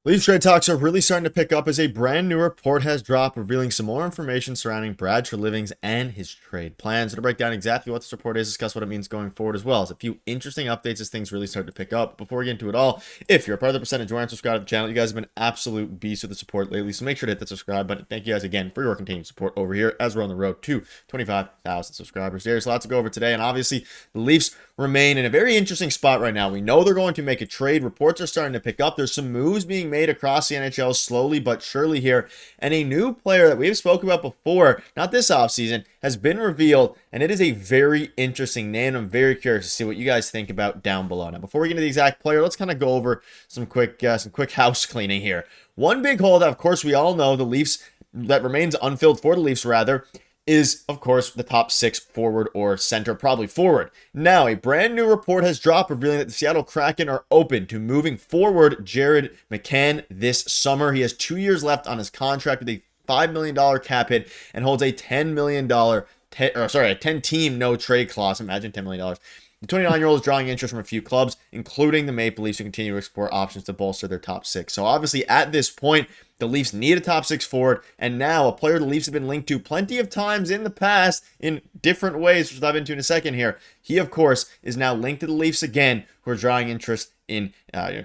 Leafs trade talks are really starting to pick up as a brand new report has dropped, revealing some more information surrounding Brad Trelivings and his trade plans. To break down exactly what this report is, discuss what it means going forward, as well as a few interesting updates as things really start to pick up. Before we get into it all, if you're a part of the percentage, join and subscribe to the channel. You guys have been absolute beasts with the support lately, so make sure to hit the subscribe button. Thank you guys again for your continued support over here as we're on the road to 25,000 subscribers. There's lots to go over today, and obviously the Leafs remain in a very interesting spot right now. We know they're going to make a trade. Reports are starting to pick up. There's some moves being made across the NHL slowly but surely here. And a new player that we've spoken about before, not this offseason, has been revealed. And it is a very interesting name. I'm very curious to see what you guys think about down below. Now, before we get into the exact player, let's kind of go over some quick house cleaning here. One big hole that, of course, we all know the Leafs, that remains unfilled for the Leafs, rather, is, of course, the top six forward or center, probably forward. Now, a brand new report has dropped revealing that the Seattle Kraken are open to moving forward Jared McCann this summer. He has 2 years left on his contract with a $5 million cap hit and holds a $10 million, a 10-team no trade clause. Imagine $10 million. The 29-year-old is drawing interest from a few clubs, including the Maple Leafs, who continue to explore options to bolster their top six. So obviously, at this point, the Leafs need a top six forward, and now a player the Leafs have been linked to plenty of times in the past in different ways, which we'll dive into in a second here. He, of course, is now linked to the Leafs again, who are drawing interest in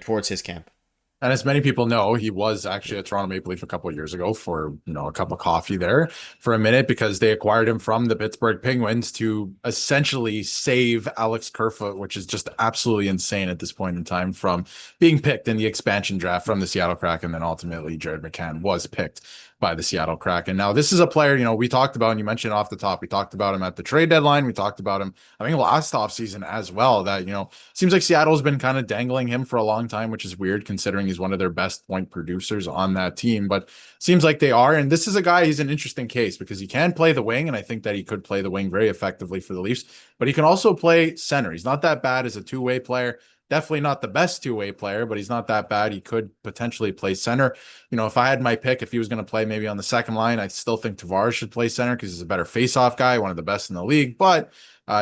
towards his camp. And as many people know, he was actually a Toronto Maple Leaf a couple of years ago for, a cup of coffee there for a minute because they acquired him from the Pittsburgh Penguins to essentially save Alex Kerfoot, which is just absolutely insane at this point in time, from being picked in the expansion draft from the Seattle Kraken. Then ultimately Jared McCann was picked by the Seattle Kraken. Now, this is a player, we talked about, and you mentioned off the top, we talked about him at the trade deadline. We talked about him, I think, last offseason as well, that, seems like Seattle's been kind of dangling him for a long time, which is weird considering he's one of their best point producers on that team, but seems like they are. And this is a guy, he's an interesting case because he can play the wing, and I think that he could play the wing very effectively for the Leafs, but he can also play center. He's not that bad as a two-way player. Definitely not the best two-way player, but he's not that bad. He could potentially play center. If I had my pick, if he was going to play maybe on the second line, I still think Tavares should play center because he's a better face-off guy, one of the best in the league, but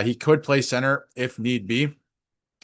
he could play center if need be.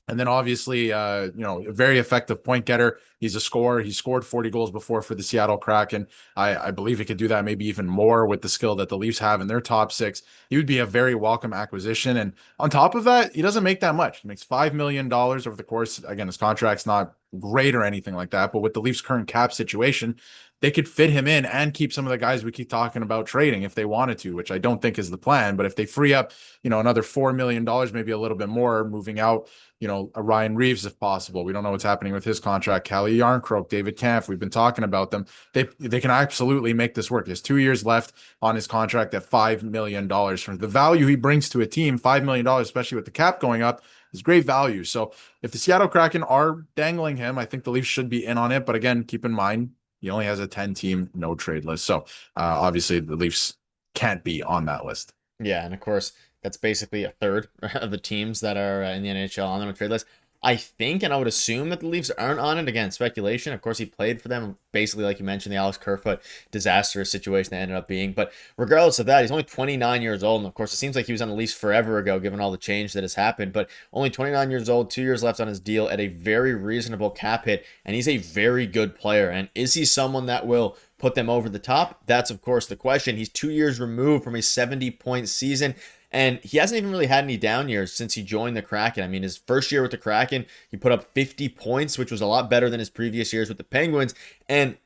And then obviously, a very effective point getter. He's a scorer. He scored 40 goals before for the Seattle Kraken. I believe he could do that maybe even more with the skill that the Leafs have in their top six. He would be a very welcome acquisition. And on top of that, he doesn't make that much. He makes $5 million over the course. Again, his contract's not great or anything like that, but with the Leafs' current cap situation, they could fit him in and keep some of the guys we keep talking about trading if they wanted to, which I don't think is the plan. But if they free up, another $4 million, maybe a little bit more, moving out, a Ryan Reeves if possible. We don't know what's happening with his contract. Kelly Yarncroke, David Kampf, we've been talking about them. They can absolutely make this work. He has 2 years left on his contract at $5 million. For the value he brings to a team, $5 million, especially with the cap going up, is great value. So if the Seattle Kraken are dangling him, I think the Leafs should be in on it. But again, keep in mind, he only has a 10-team no trade list. So obviously the Leafs can't be on that list. Yeah, and of course, that's basically a third of the teams that are in the NHL on the no trade list. I think, and I would assume that the Leafs aren't on it. Again, speculation. Of course, he played for them, basically, like you mentioned, the Alex Kerfoot disastrous situation that ended up being. But regardless of that, he's only 29 years old. And of course, it seems like he was on the Leafs forever ago, given all the change that has happened. But only 29 years old, 2 years left on his deal at a very reasonable cap hit. And he's a very good player. And is he someone that will put them over the top? That's, of course, the question. He's 2 years removed from a 70-point season. And he hasn't even really had any down years since he joined the Kraken. I mean, his first year with the Kraken, he put up 50 points, which was a lot better than his previous years with the Penguins. And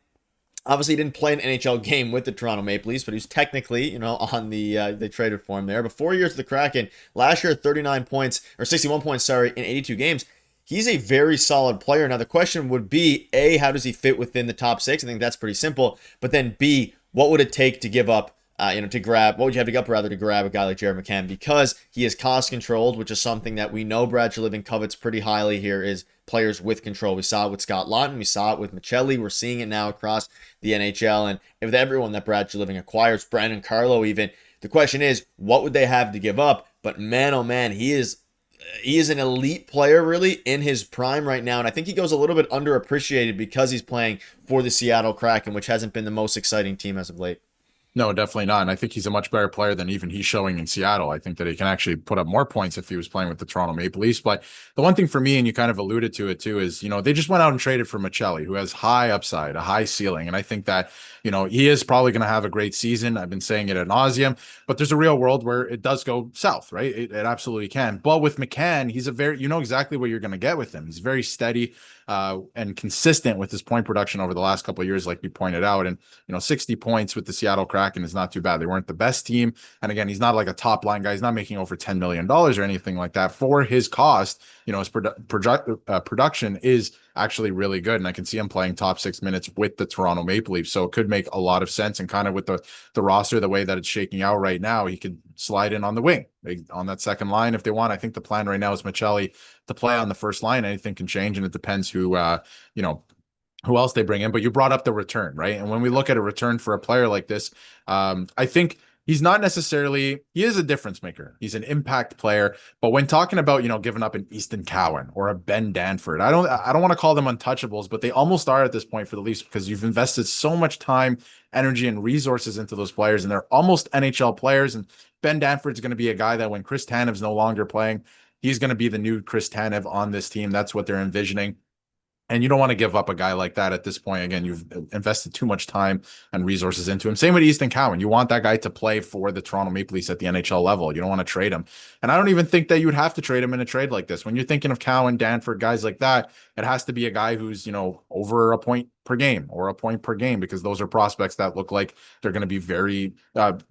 obviously, he didn't play an NHL game with the Toronto Maple Leafs, but he was technically, on they traded for him there. But 4 years with the Kraken, last year 39 points, or 61 points, sorry, in 82 games. He's a very solid player. Now, the question would be, A, how does he fit within the top six? I think that's pretty simple. But then B, what would it take to give up to grab, what would you have to give up rather to grab a guy like Jared McCann? Because he is cost controlled, which is something that we know Brad Treliving covets pretty highly here, is players with control. We saw it with Scott Laughton. We saw it with Michelli. We're seeing it now across the NHL. And with everyone that Brad Treliving acquires, Brandon Carlo even, the question is, what would they have to give up? But man, oh man, he is an elite player really in his prime right now. And I think he goes a little bit underappreciated because he's playing for the Seattle Kraken, which hasn't been the most exciting team as of late. No, definitely not. And I think he's a much better player than even he's showing in Seattle. I think that he can actually put up more points if he was playing with the Toronto Maple Leafs. But the one thing for me, and you kind of alluded to it too, is, they just went out and traded for Michelli, who has high upside, a high ceiling. And I think that, he is probably going to have a great season. I've been saying it ad nauseum, but there's a real world where it does go south, right? It absolutely can. But with McCann, he's you know exactly what you're going to get with him. He's very steady and consistent with his point production over the last couple of years, like we pointed out. And 60 points with the Seattle Kraken is not too bad. They weren't the best team. And again, he's not like a top line guy. He's not making over $10 million or anything like that. For his cost, his production is actually really good. And I can see him playing top 6 minutes with the Toronto Maple Leafs. So it could make a lot of sense. And kind of with the roster, the way that it's shaking out right now, he could slide in on the wing on that second line if they want. I think the plan right now is Michelli to play on the first line. Anything can change, and it depends who else they bring in. But you brought up the return, right? And when we look at a return for a player like this, I think he's not necessarily, he is a difference maker. He's an impact player. But when talking about, giving up an Easton Cowan or a Ben Danford, I don't want to call them untouchables, but they almost are at this point for the Leafs, because you've invested so much time, energy, and resources into those players, and they're almost NHL players. And Ben Danford's going to be a guy that when Chris Tanev's no longer playing, he's going to be the new Chris Tanev on this team. That's what they're envisioning. And you don't want to give up a guy like that at this point. Again, you've invested too much time and resources into him. Same with Easton Cowan. You want that guy to play for the Toronto Maple Leafs at the NHL level. You don't want to trade him. And I don't even think that you would have to trade him in a trade like this. When you're thinking of Cowan, Danford, guys like that, it has to be a guy who's, over a point per game or a point per game, because those are prospects that look like they're going to be very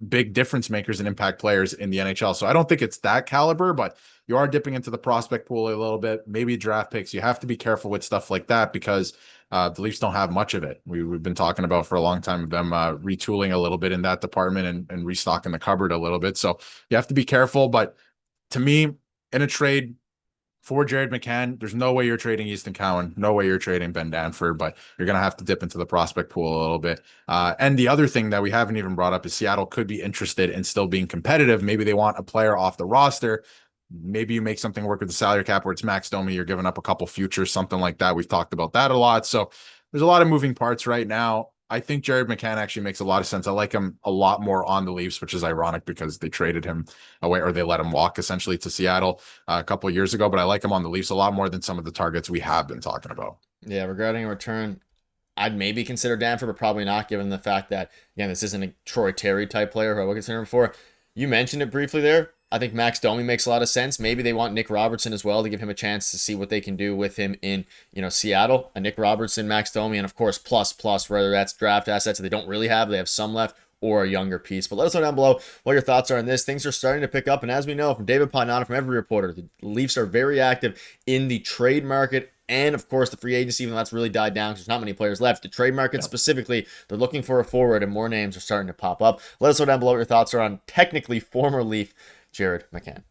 big difference makers and impact players in the NHL. So I don't think it's that caliber, but you are dipping into the prospect pool a little bit, maybe draft picks. You have to be careful with stuff like that, because the Leafs don't have much of it. We've been talking about for a long time of them retooling a little bit in that department and restocking the cupboard a little bit. So you have to be careful. But to me, in a trade for Jared McCann, there's no way you're trading Easton Cowan, no way you're trading Ben Danford, but you're going to have to dip into the prospect pool a little bit. And the other thing that we haven't even brought up is Seattle could be interested in still being competitive. Maybe they want a player off the roster. Maybe you make something work with the salary cap where it's Max Domi, you're giving up a couple futures, something like that. We've talked about that a lot. So there's a lot of moving parts right now. I think Jared McCann actually makes a lot of sense. I like him a lot more on the Leafs, which is ironic because they traded him away, or they let him walk essentially to Seattle a couple of years ago. But I like him on the Leafs a lot more than some of the targets we have been talking about. Yeah, regarding a return, I'd maybe consider Danford, but probably not, given the fact that, again, this isn't a Troy Terry type player who I would consider him for. You mentioned it briefly there. I think Max Domi makes a lot of sense. Maybe they want Nick Robertson as well to give him a chance to see what they can do with him in, Seattle. A Nick Robertson, Max Domi, and of course, plus, whether that's draft assets that they don't really have, they have some left, or a younger piece. But let us know down below what your thoughts are on this. Things are starting to pick up, and as we know from David Pagnano, from every reporter, the Leafs are very active in the trade market. And of course, the free agency, even though that's really died down because there's not many players left. The trade market specifically, they're looking for a forward, and more names are starting to pop up. Let us know down below what your thoughts are on technically former Leaf Jared McCann.